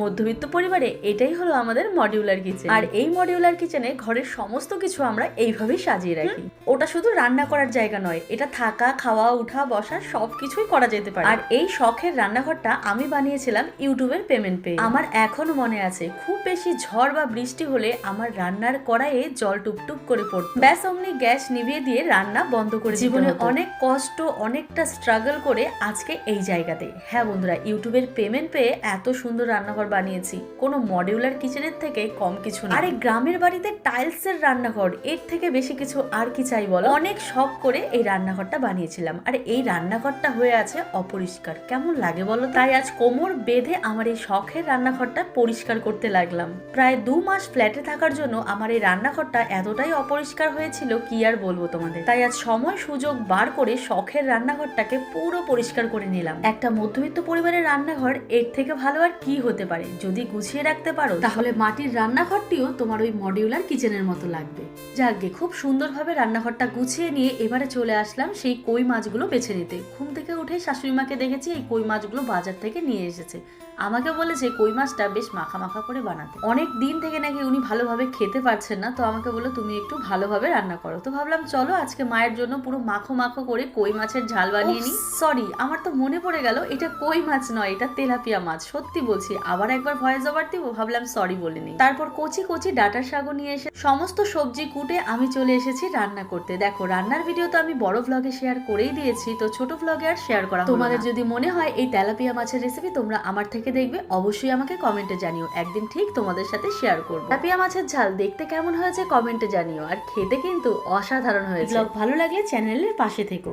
মধ্যবিত্ত পরিবারে এটাই হলো আমাদের মডিউলার কিচেন। আর এই মডিউলার কিচেনে ঘরের সমস্ত কিছু আমরা এইভাবেই সাজিয়ে রাখি। ওটা শুধু রান্না করার জায়গা নয়, এটা থাকা, খাওয়া, উঠা, বসা সবকিছুই করা যেতে পারে। আর এই শখের রান্নাঘরটা আমি বানিয়েছিলাম ইউটিউবের পেমেন্ট পেয়ে। আমার এখনো মনে আছে, খুব বেশি ঝড় বা বৃষ্টি হলে আমার রান্নার কড়াইয়ে জল টুপটুপ করে পড়তো। ব্যাস অমনি গ্যাস নিভিয়ে দিয়ে রান্না বন্ধ করে। জীবনে অনেক কষ্ট, অনেকটা স্ট্রাগল করে আজকে এই জায়গাতে। হ্যাঁ বন্ধুরা, ইউটিউবের পেমেন্ট পেয়ে এত সুন্দর রান্নাঘর বানিয়েছি, কোনো মডিউলার কিচেনের থেকে কম কিছু না। আরে গ্রামের বাড়িতে টাইলসের রান্নাঘর, এর থেকে বেশি কিছু আর কি চাই বলো। অনেক শখ করে এই রান্নাঘরটা বানিয়েছিলাম, আর এই রান্নাঘরটা হয়ে আছে অপরিষ্কার। কেমন লাগে বলো? তাই আজ কোমর বেঁধে আমার এই শখের রান্নাঘরটা পরিষ্কার করতে লাগলাম। প্রায় 2 মাস ফ্ল্যাটে থাকার জন্য আমার এই রান্নাঘরটা এতটাই অপরিষ্কার হয়েছিল, কি আর বলবো তোমাদের। তাই আজ সময় সুযোগ বার করে শখের রান্নাঘরটাকে পুরো পরিষ্কার করে নিলাম। একটা মধ্যবিত্ত পরিবারের রান্নাঘর এর থেকে ভালো আর কি হতে পারে? যদি গুছিয়ে রাখতে পারো তাহলে মাটির রান্নাঘরটিও তোমার ওই মডিউলার কিচেনের মতো লাগবে। যাকগে, খুব সুন্দরভাবে রান্নাঘরটা গুছিয়ে নিয়ে এবারে চলে আসলাম সেই কই মাছগুলো বেছে নিতে। ঘুম থেকে উঠে শাশুড়ি মাকে দেখেছি এই কই মাছগুলো বাজার থেকে নিয়ে এসেছে। আমাকে বলেছে কই মাছটা বেশ মাখা মাখা করে বানাতে। অনেক দিন থেকে নাকি উনি ভালোভাবে খেতে পারছেন না, তো আমাকে বললো তুমি একটু ভালোভাবে রান্না করো। তো ভাবলাম চলো আজকে মায়ের জন্য পুরো মাখো মাখো করে কই মাছের ঝাল বানিয়ে নিই। সরি, আমার তো মনে পড়ে গেল এটা কই মাছ নয়, এটা তেলাপিয়া মাছ। সত্যি বলছি, আবার একবার ভয়েস ওভার দিব, ভাবলাম সরি বলে নিই। তারপর কচি কচি ডাটার শাকও নিয়ে এসে সমস্ত সবজি কুটে আমি চলে এসেছি রান্না করতে। দেখো, রান্নার ভিডিও তো আমি বড় ভ্লগে শেয়ার করেই দিয়েছি, তো ছোট ভ্লগে আর শেয়ার করা হলো না। তোমাদের যদি মনে হয় এই তেলাপিয়া মাছের রেসিপি তোমরা আমার থেকে দেখবে, অবশ্যই আমাকে কমেন্টে জানিও, একদিন ঠিক তোমাদের সাথে শেয়ার করব। তেলাপিয়া মাছের ঝাল দেখতে কেমন হয়েছে কমেন্টে জানিও, আর খেতে কিন্তু অসাধারণ হয়েছে। ব্লগ ভালো লাগলে চ্যানেলের পাশে থেকো।